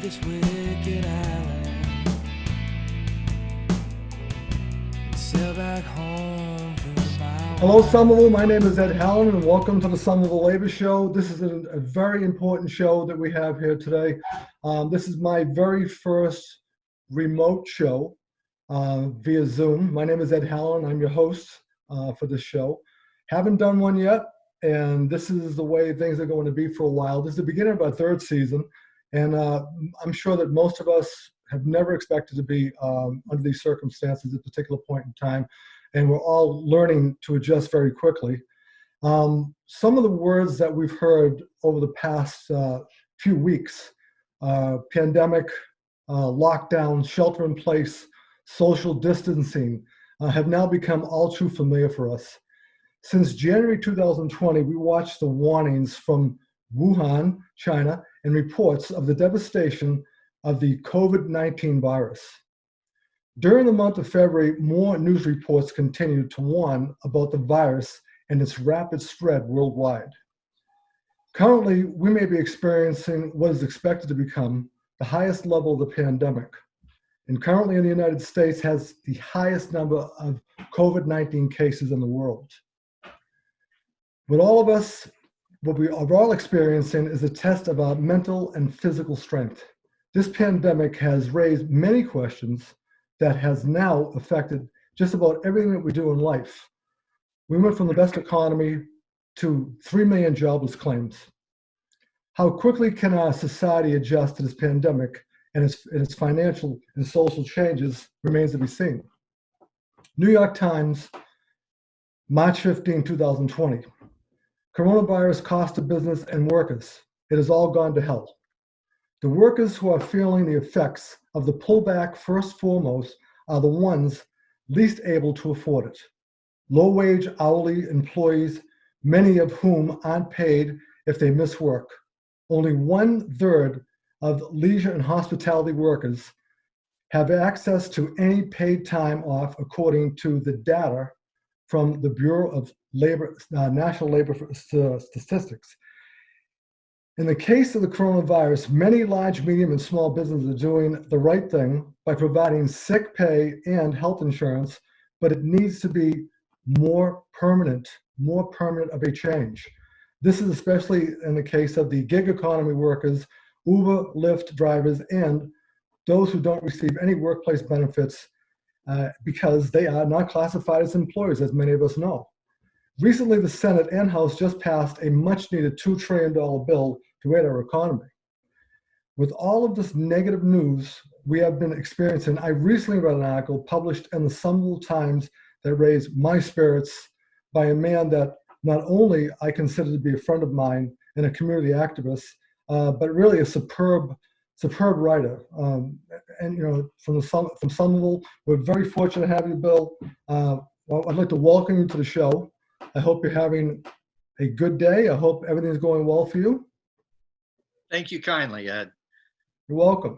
this wicked island and sail back home to my Hello, Somerville. My name is Ed Hallen, and welcome to the Somerville Labor Show. This is a very important show that we have here today. This is my very first remote show via Zoom. My name is Ed Hallen. I'm your host for this show. Haven't done one yet, and this is the way things are going to be for a while. This is the beginning of our third season, and I'm sure that most of us have never expected to be under these circumstances at a particular point in time. And we're all learning to adjust very quickly. Some of the words that we've heard over the past few weeks, pandemic, lockdown, shelter in place, social distancing, have now become all too familiar for us. Since January 2020, we watched the warnings from Wuhan, China, and reports of the devastation of the COVID-19 virus. During the month of February, more news reports continued to warn about the virus and its rapid spread worldwide. Currently, we may be experiencing what is expected to become the highest level of the pandemic, and currently in the United States has the highest number of COVID-19 cases in the world. What we are all experiencing is a test of our mental and physical strength. This pandemic has raised many questions that has now affected just about everything that we do in life. We went from the best economy to 3 million jobless claims. How quickly can our society adjust to this pandemic and its financial and social changes remains to be seen. New York Times, March 15, 2020. Coronavirus cost to business and workers. It has all gone to hell. The workers who are feeling the effects of the pullback first foremost are the ones least able to afford it. Low-wage hourly employees, many of whom aren't paid if they miss work. Only 1/3 of leisure and hospitality workers have access to any paid time off, according to the data from the Bureau of Labor, National Labor Statistics. In the case of the coronavirus, many large, medium, and small businesses are doing the right thing by providing sick pay and health insurance, but it needs to be more permanent of a change. This is especially in the case of the gig economy workers, Uber, Lyft drivers, and those who don't receive any workplace benefits because they are not classified as employers, as many of us know. Recently, the Senate and House just passed a much-needed $2 trillion bill to aid our economy. With all of this negative news we have been experiencing, I recently read an article published in the Somerville Times that raised my spirits by a man that not only I consider to be a friend of mine and a community activist, but really a superb writer. And you know, from Somerville, we're very fortunate to have you, Bill. Well, I'd like to welcome you to the show. I hope you're having a good day. I hope everything's going well for you. Thank you kindly, Ed. You're welcome.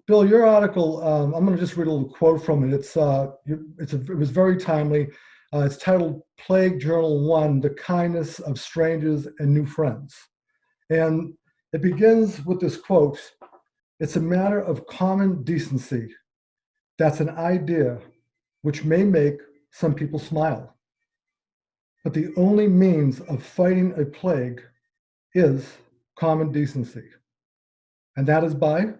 Bill, your article, I'm going to just read a little quote from it. It was very timely. It's titled Plague Journal 1, The Kindness of Strangers and New Friends. And it begins with this quote: "It's a matter of common decency. That's an idea which may make some people smile. But the only means of fighting a plague is common decency." And that is by?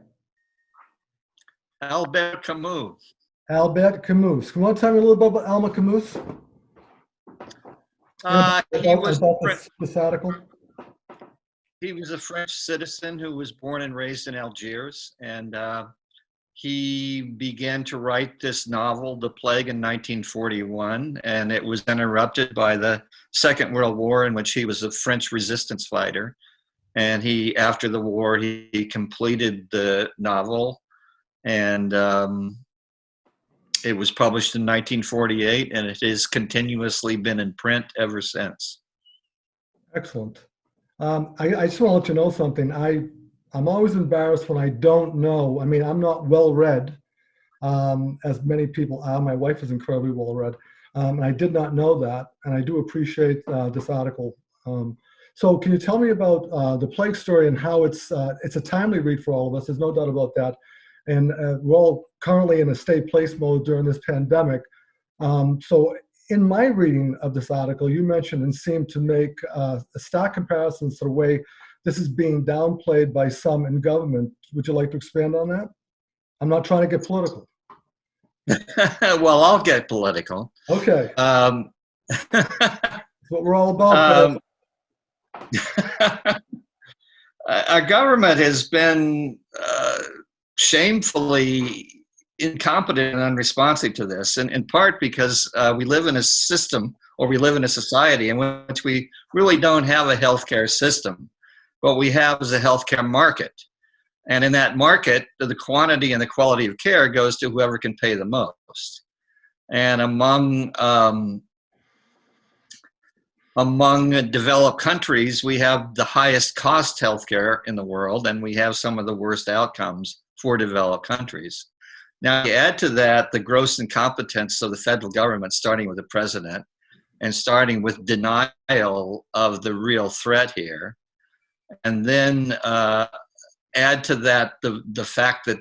Albert Camus. Albert Camus. Can you want to tell me a little bit about Albert Camus? This article? He was a French citizen who was born and raised in Algiers, and he began to write this novel, The Plague, in 1941, and it was interrupted by the Second World War, in which he was a French resistance fighter. And after the war, he completed the novel, and it was published in 1948, and it has continuously been in print ever since. Excellent. I just want to let you know something. I'm always embarrassed when I don't know. I mean, I'm not well-read, as many people are. My wife is incredibly well-read, and I did not know that, and I do appreciate this article. So can you tell me about the plague story and how it's a timely read for all of us? There's no doubt about that. And we're all currently in a stay place mode during this pandemic. So in my reading of this article, you mentioned and seemed to make a stark comparisons to the way this is being downplayed by some in government. Would you like to expand on that? I'm not trying to get political. Well, I'll get political. Okay. Um, That's what we're all about. Our government has been shamefully incompetent and unresponsive to this, and in part because we live in a system, or we live in a society in which we really don't have a healthcare system. What we have is a healthcare market. And in that market, the quantity and the quality of care goes to whoever can pay the most. And among developed countries, we have the highest cost healthcare in the world, and we have some of the worst outcomes for developed countries. Now, you add to that the gross incompetence of the federal government, starting with the president, and starting with denial of the real threat here. And then add to that the fact that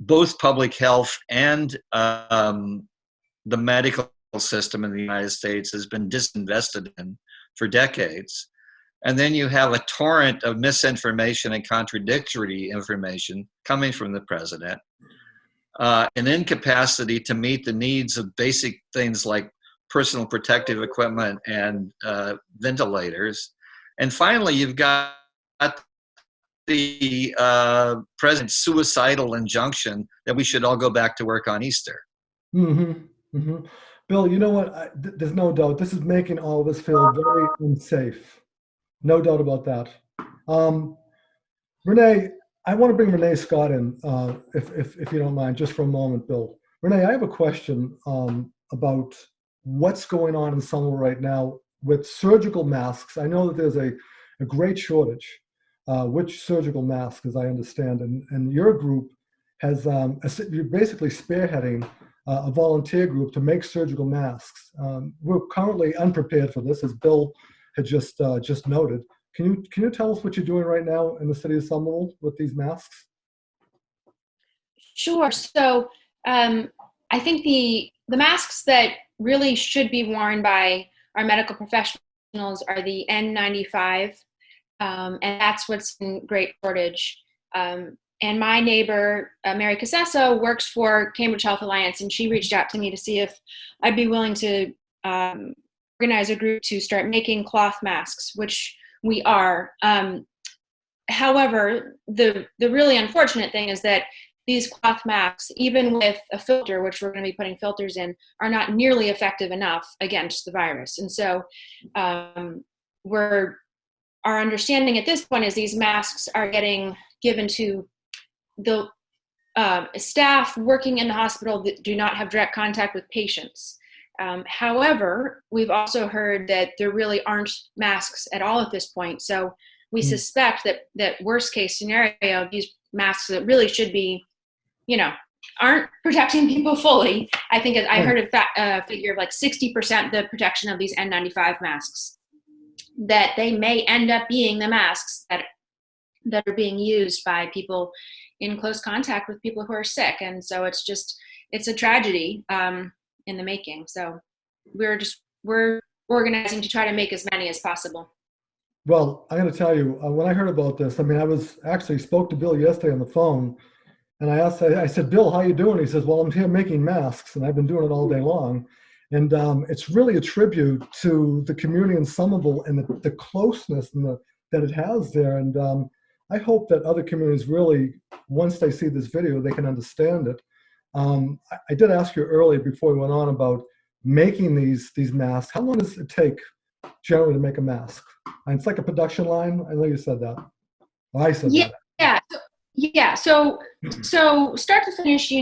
both public health and the medical system in the United States has been disinvested in for decades. And then you have a torrent of misinformation and contradictory information coming from the president, an incapacity to meet the needs of basic things like personal protective equipment and ventilators. And finally, you've got the president's suicidal injunction that we should all go back to work on Easter. Mm-hmm. Mm-hmm. Bill, you know what? There's no doubt this is making all of us feel very unsafe. No doubt about that. Renee, I want to bring Renee Scott in, if you don't mind, just for a moment, Bill. Renee, I have a question about what's going on in Somerville right now with surgical masks. I know that there's a great shortage. Which surgical masks, as I understand, and your group has, you're basically spearheading a volunteer group to make surgical masks. We're currently unprepared for this, as Bill had just noted. Can you tell us what you're doing right now in the city of Somerville with these masks? Sure. So I think the masks that really should be worn by our medical professionals are the N95. And that's what's in great shortage. And my neighbor, Mary Casesso, works for Cambridge Health Alliance, and she reached out to me to see if I'd be willing to organize a group to start making cloth masks, which we are. However, the really unfortunate thing is that these cloth masks, even with a filter, which we're going to be putting filters in, are not nearly effective enough against the virus. And so our understanding at this point is these masks are getting given to the staff working in the hospital that do not have direct contact with patients. However, we've also heard that there really aren't masks at all at this point. So we suspect that worst case scenario, these masks that really should be, aren't protecting people fully. I think I heard a figure of like 60% the protection of these N95 masks, that they may end up being the masks that are being used by people in close contact with people who are sick. And so it's a tragedy in the making. So we're organizing to try to make as many as possible. Well, I'm going to tell you, when I heard about this, I spoke to Bill yesterday on the phone, and I said, Bill, how you doing? He says, well, I'm here making masks, and I've been doing it all day long. And it's really a tribute to the community in Somerville and the closeness that it has there. And I hope that other communities really, once they see this video, they can understand it. I did ask you earlier before we went on about making these masks. How long does it take generally to make a mask? And it's like a production line. I know you said that. Well, I said that. Yeah. So start to finish,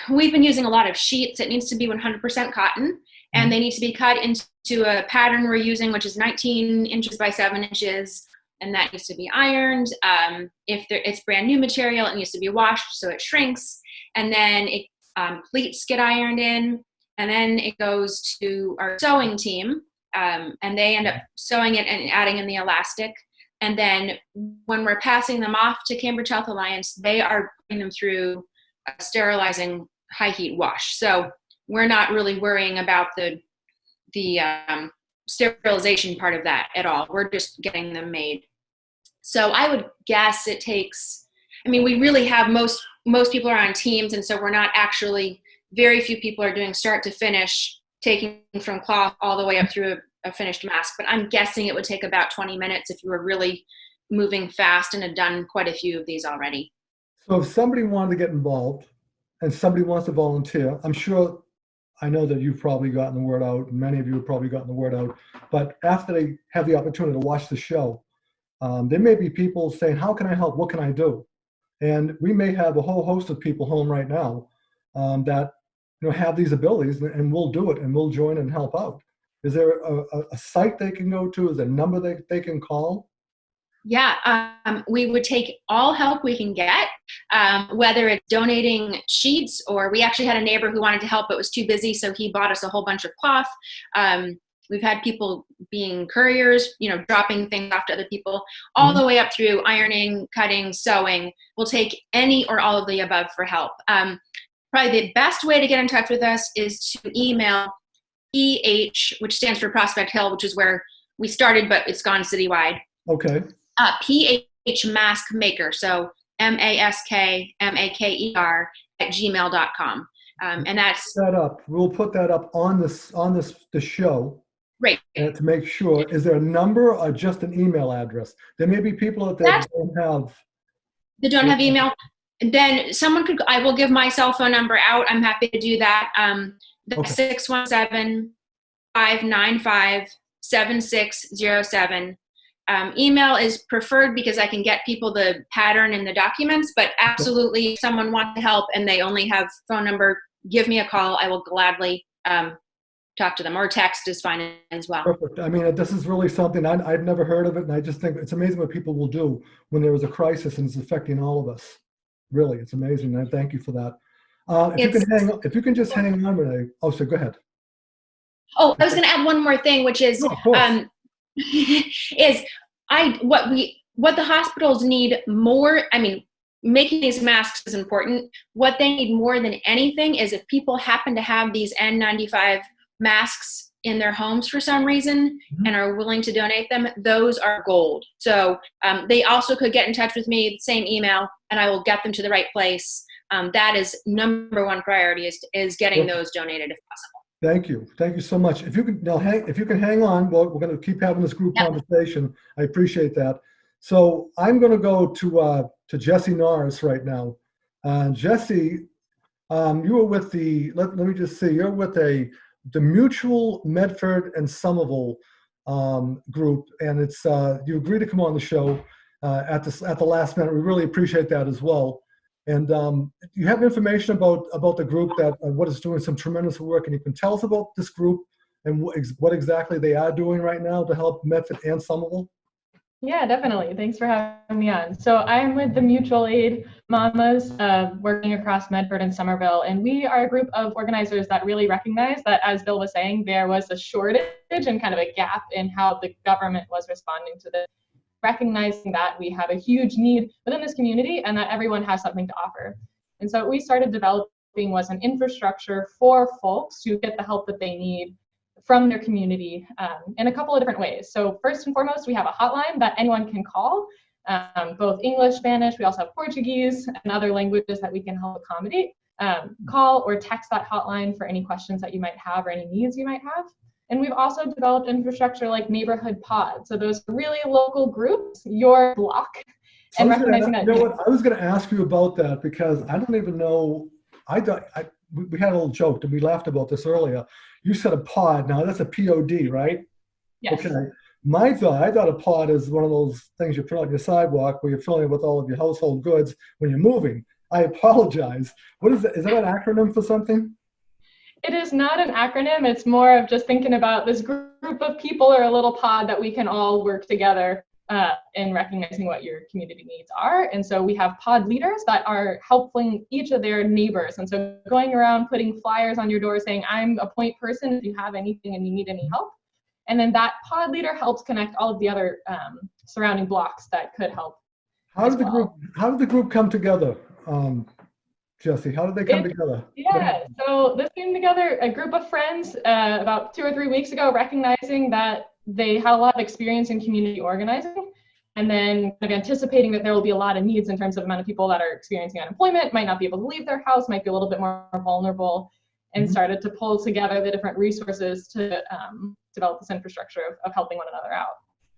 we've been using a lot of sheets. It needs to be 100% cotton, and they need to be cut into a pattern we're using, which is 19 inches by 7 inches, and that needs to be ironed. If it's brand new material, it needs to be washed so it shrinks, and then pleats get ironed in, and then it goes to our sewing team, and they end up sewing it and adding in the elastic. And then when we're passing them off to Cambridge Health Alliance, they are putting them through a sterilizing high heat wash. So we're not really worrying about the sterilization part of that at all. We're just getting them made. So I would guess it takes, I mean, we really have most people are on teams, and so we're not actually, very few people are doing start to finish, taking from cloth all the way up through a finished mask. But I'm guessing it would take about 20 minutes if you were really moving fast and had done quite a few of these already. So if somebody wanted to get involved and somebody wants to volunteer, I'm sure, I know that you've probably gotten the word out, and many of you have probably gotten the word out, but after they have the opportunity to watch the show, there may be people saying, how can I help? What can I do? And we may have a whole host of people home right now that have these abilities, and we'll do it, and we'll join and help out. Is there a site they can go to? Is there a number they can call? Yeah, we would take all help we can get, whether it's donating sheets, or we actually had a neighbor who wanted to help but was too busy, so he bought us a whole bunch of cloth. We've had people being couriers, dropping things off to other people, all the way up through ironing, cutting, sewing. We'll take any or all of the above for help. Probably the best way to get in touch with us is to email PH, which stands for Prospect Hill, which is where we started, but it's gone citywide. Okay. PH Mask Maker, so MASKMAKER @gmail.com. And that's that up. We'll put that up on the show. Right. To make sure, is there a number or just an email address? There may be people that don't have email. Then I will give my cell phone number out. I'm happy to do that. That's 617-595-7607. Email is preferred because I can get people the pattern and the documents, but absolutely if someone wants to help and they only have phone number, give me a call. I will gladly talk to them, or text is fine as well. Perfect. I mean, this is really something I've never heard of it, and I just think it's amazing what people will do when there is a crisis and it's affecting all of us. Really, it's amazing. And I thank you for that. If you can just hang on, Renee. Oh, so go ahead. Oh, I was going to add one more thing, which is what the hospitals need more. I mean, making these masks is important. What they need more than anything is if people happen to have these N95 masks in their homes for some reason and are willing to donate them, those are gold. So they also could get in touch with me, same email, and I will get them to the right place. That is number one priority is getting those donated if possible. Thank you. Thank you so much. If you can hang on, we're going to keep having this group conversation. I appreciate that. So I'm going to go to Jessie Norriss right now. Jessie, you were with let me just see, you're with the Mutual Medford and Somerville group, and it's you agreed to come on the show at the last minute. We really appreciate that as well. And you have information about the group that what is doing some tremendous work, and you can tell us about this group and what exactly they are doing right now to help Medford and Somerville. Yeah, definitely. Thanks for having me on. So I'm with the Mutual Aid Mamas working across Medford and Somerville, and we are a group of organizers that really recognize that, as Bill was saying, there was a shortage and kind of a gap in how the government was responding to this. Recognizing that we have a huge need within this community and that everyone has something to offer. And so what we started developing was an infrastructure for folks to get the help that they need from their community in a couple of different ways. So first and foremost, we have a hotline that anyone can call, both English, Spanish, we also have Portuguese and other languages that we can help accommodate. Call or text that hotline for any questions that you might have or any needs you might have. And we've also developed infrastructure like neighborhood pods. So those really local groups, your block, and recognizing that. You know what? I was going to ask you about that because I don't even know. We had a little joke and we laughed about this earlier. You said a pod. Now that's a POD, right? Yes. Okay. I thought a pod is one of those things you put on your sidewalk where you're filling it with all of your household goods when you're moving. I apologize. What is that? Is that an acronym for something? It is not an acronym. It's more of just thinking about this group of people or a little pod that we can all work together in recognizing what your community needs are. And so we have pod leaders that are helping each of their neighbors. And so going around putting flyers on your door saying, I'm a point person if you have anything and you need any help. And then that pod leader helps connect all of the other surrounding blocks that could help. How did the group come together, Jessie? How did they come together? Yeah, so this came together, a group of friends about 2 or 3 weeks ago, recognizing that they had a lot of experience in community organizing, and then kind of anticipating that there will be a lot of needs in terms of amount of people that are experiencing unemployment, might not be able to leave their house, might be a little bit more vulnerable, and started to pull together the different resources to develop this infrastructure of helping one another out.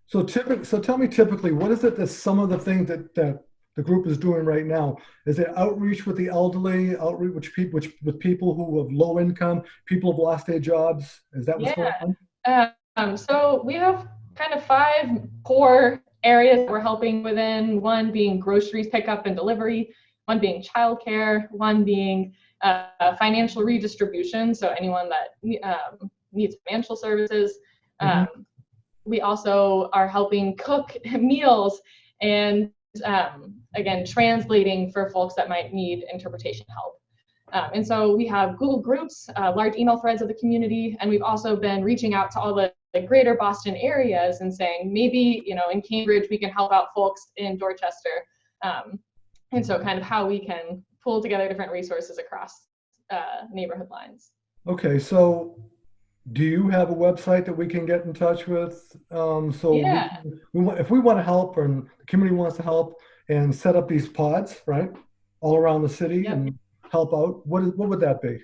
So tell me typically, what is it that some of the things that the group is doing right now? Is it outreach with the elderly, outreach with people who have low income, people who have lost their jobs? Is that what's going on? So we have kind of 5 core areas that we're helping within, one being groceries pickup and delivery, one being childcare, one being financial redistribution, so anyone that needs financial services. We also are helping cook meals and again, translating for folks that might need interpretation help. And so we have Google Groups, large email threads of the community, and we've also been reaching out to all the greater Boston areas and saying, maybe, in Cambridge, we can help out folks in Dorchester. And so kind of how we can pull together different resources across neighborhood lines. Okay, so do you have a website that we can get in touch with? If we want to help, and the community wants to help and set up these pods, right, all around the city and help out, what would that be?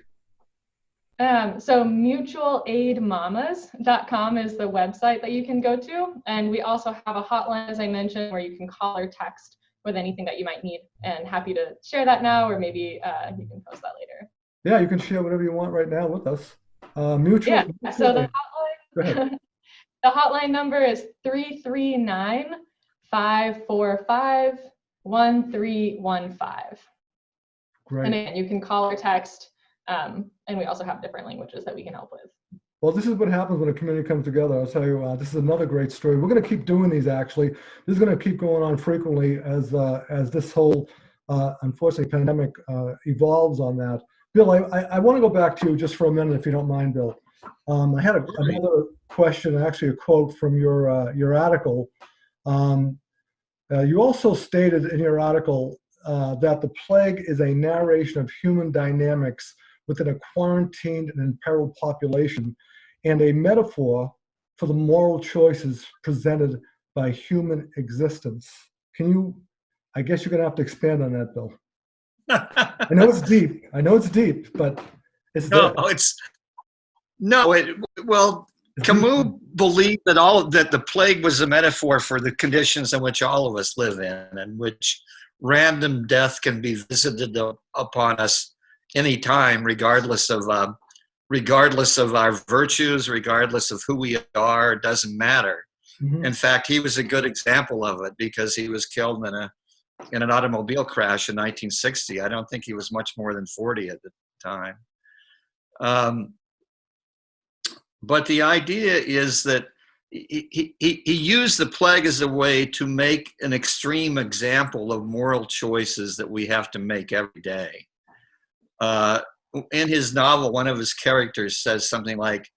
So mutualaidmamas.com is the website that you can go to. And we also have a hotline, as I mentioned, where you can call or text with anything that you might need. And happy to share that now, or maybe you can post that later. Yeah, you can share whatever you want right now with us. So the hotline, the hotline number is 339-545-1315. Great. And again, you can call or text, and we also have different languages that we can help with. Well, this is what happens when a community comes together. I'll tell you, this is another great story. We're going to keep doing these, actually. This is going to keep going on frequently as this whole, unfortunately, pandemic evolves on that. Bill, I want to go back to you just for a minute, if you don't mind, Bill. I had another question, actually a quote from your article. You also stated in your article that the plague is a narration of human dynamics within a quarantined and imperiled population, and a metaphor for the moral choices presented by human existence. I guess you're going to have to expand on that, Bill. I know it's deep, but it's Camus believed that the plague was a metaphor for the conditions in which all of us live in, and which random death can be visited upon us anytime, regardless of our virtues, regardless of who we are. It doesn't matter. In fact, he was a good example of it, because he was killed in an automobile crash in 1960. I don't think he was much more than 40 at the time. But the idea is that he used the plague as a way to make an extreme example of moral choices that we have to make every day. In his novel, one of his characters says something like,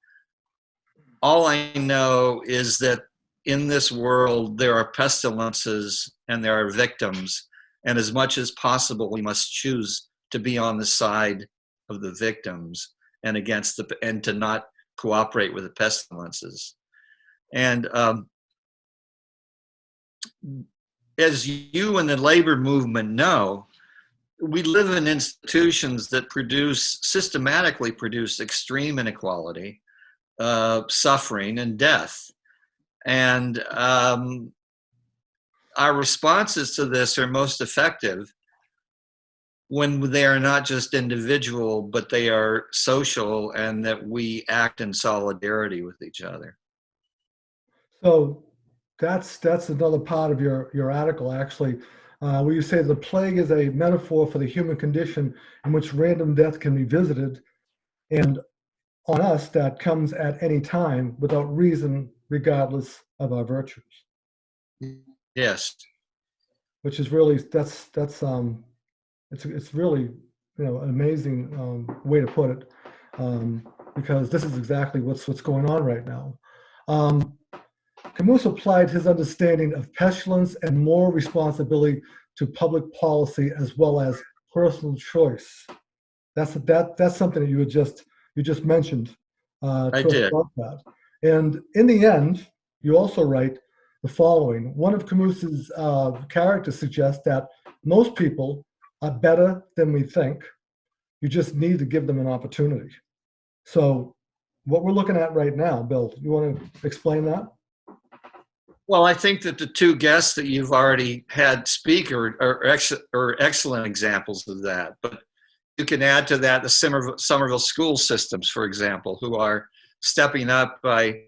"All I know is that in this world, there are pestilences and there are victims. And as much as possible, we must choose to be on the side of the victims and and to not cooperate with the pestilences." And as you and the labor movement know, we live in institutions that systematically produce extreme inequality, suffering, and death. And our responses to this are most effective when they are not just individual, but they are social, and that we act in solidarity with each other. So that's another part of your article, actually, where you say the plague is a metaphor for the human condition in which random death can be visited, and on us that comes at any time without reason, regardless of our virtues. Yes. Which is really it's really an amazing way to put it, because this is exactly what's going on right now. Camus applied his understanding of pestilence and moral responsibility to public policy as well as personal choice. That's something that you just mentioned I to us did. about that. And in the end, you also write the following: one of Camus's characters suggests that most people are better than we think. You just need to give them an opportunity. So, what we're looking at right now, Bill, you want to explain that? Well, I think that the two guests that you've already had speak are excellent examples of that. But you can add to that the Somerville school systems, for example, who are stepping up by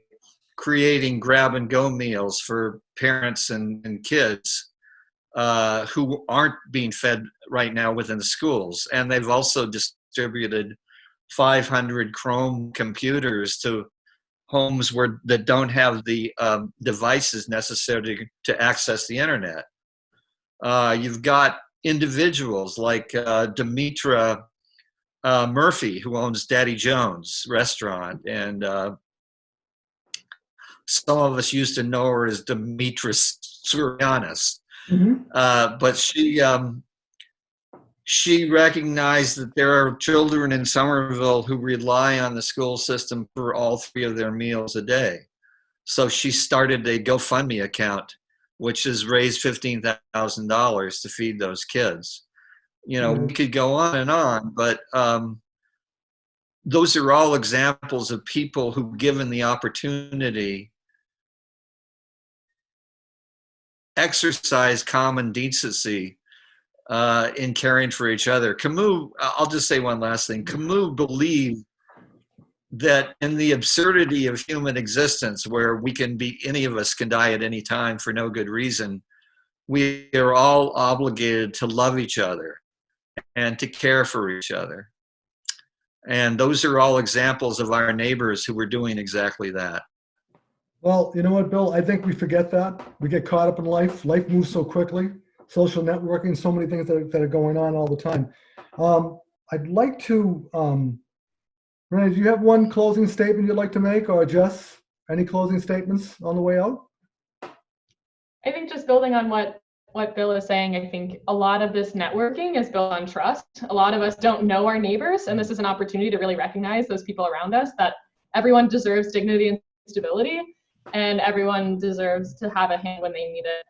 creating grab-and-go meals for parents and kids who aren't being fed right now within the schools. And they've also distributed 500 Chrome computers to homes that don't have the devices necessary to access the internet. You've got individuals like Demetra Murphy, who owns Daddy Jones restaurant, and some of us used to know her as Demetra Surianis. But she recognized that there are children in Somerville who rely on the school system for all 3 of their meals a day. So she started a GoFundMe account, which has raised $15,000 to feed those kids. You know, we could go on, but those are all examples of people who, given the opportunity, exercise common decency in caring for each other. Camus, I'll just say one last thing. Camus believed that in the absurdity of human existence, where any of us can die at any time for no good reason, we are all obligated to love each other and to care for each other. And those are all examples of our neighbors who were doing exactly that. Well, you know what, Bill? I think we forget that. We get caught up in life. Life moves so quickly. Social networking, so many things that are going on all the time. I'd like to, Renee, do you have one closing statement you'd like to make, or Jess, any closing statements on the way out? I think just building on what Bill is saying, I think a lot of this networking is built on trust. A lot of us don't know our neighbors, and this is an opportunity to really recognize those people around us, that everyone deserves dignity and stability, and everyone deserves to have a hand when they need it.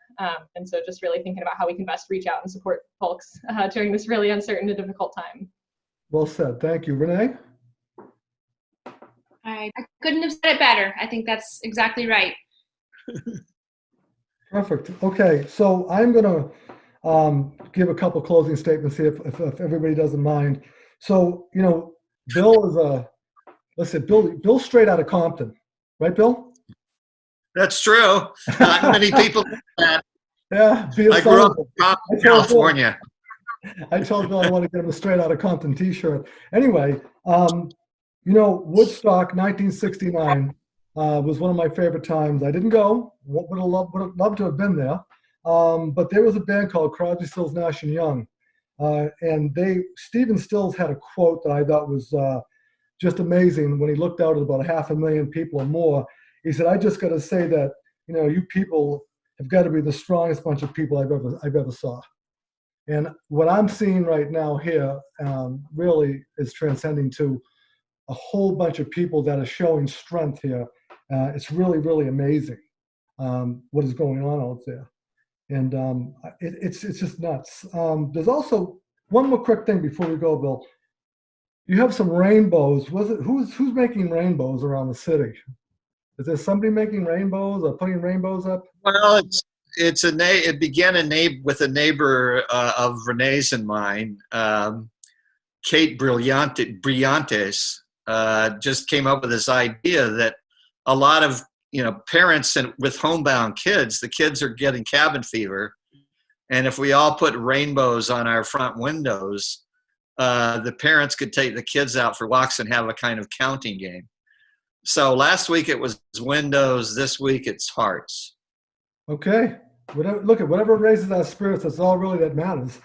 And so just really thinking about how we can best reach out and support folks during this really uncertain and difficult time. Well said. Thank you. Renee? I couldn't have said it better. I think that's exactly right. Perfect. Okay, so I'm going to give a couple closing statements here, if everybody doesn't mind. So, you know, Bill is Bill's straight out of Compton, right, Bill? That's true. Not many people know that. Yeah. I grew up in California. I told Bill I want to get him a straight out of Compton t-shirt. Anyway, you know, Woodstock 1969 was one of my favorite times. I didn't go. Would have loved to have been there. But there was a band called Crosby, Stills, Nash and Young, and Stephen Stills had a quote that I thought was just amazing. When he looked out at about 500,000 people or more, he said, "I just got to say that, you know, you people have got to be the strongest bunch of people I've ever saw." And what I'm seeing right now here really is transcending to a whole bunch of people that are showing strength here. It's really, really amazing what is going on out there. And it's just nuts. There's also one more quick thing before we go, Bill. You have some rainbows. Who's making rainbows around the city? Is there somebody making rainbows or putting rainbows up? Well, it began with a neighbor of Renee's and mine, Kate Brillantes, just came up with this idea that a lot of parents with homebound kids, the kids are getting cabin fever, and if we all put rainbows on our front windows, the parents could take the kids out for walks and have a kind of counting game. So last week it was windows. This week it's hearts. Okay. Whatever raises our spirits, that's all really that matters.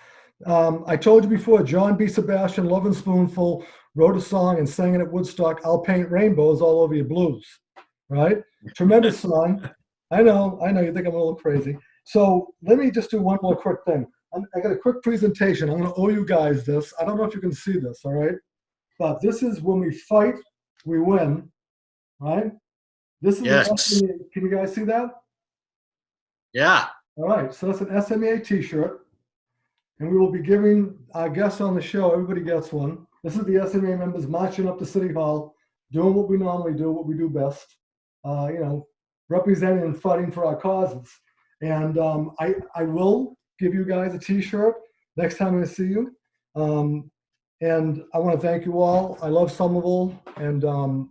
I told you before, John B. Sebastian, Lovin' Spoonful, wrote a song and sang it at Woodstock, "I'll paint rainbows all over your blues." right? Tremendous song. I know, you think I'm a little crazy. So let me just do one more quick thing. I got a quick presentation. I'm going to owe you guys this. I don't know if you can see this, all right? But this is when we fight, we win, right? This is Yes. an SMA. Can you guys see that? Yeah. All right, so that's an SMA t-shirt. And we will be giving our guests on the show, everybody gets one. This is the SMA members marching up to City Hall, doing what we normally do, what we do best, representing and fighting for our causes. And I will give you guys a t-shirt next time I see you. And I want to thank you all. I love Somerville, and I'm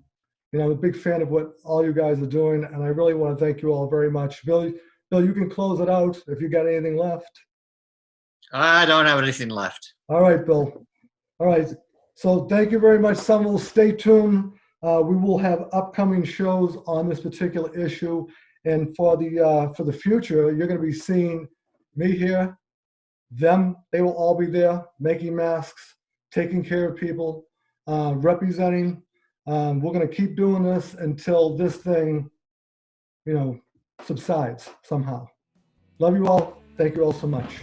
a big fan of what all you guys are doing, and I really want to thank you all very much. Bill, you can close it out if you got anything left. I don't have anything left. All right, Bill. All right. So thank you very much, Somerville. Stay tuned. We will have upcoming shows on this particular issue, and for the future, you're going to be seeing me here, them. They will all be there, making masks, taking care of people, representing. We're going to keep doing this until this thing, subsides somehow. Love you all. Thank you all so much.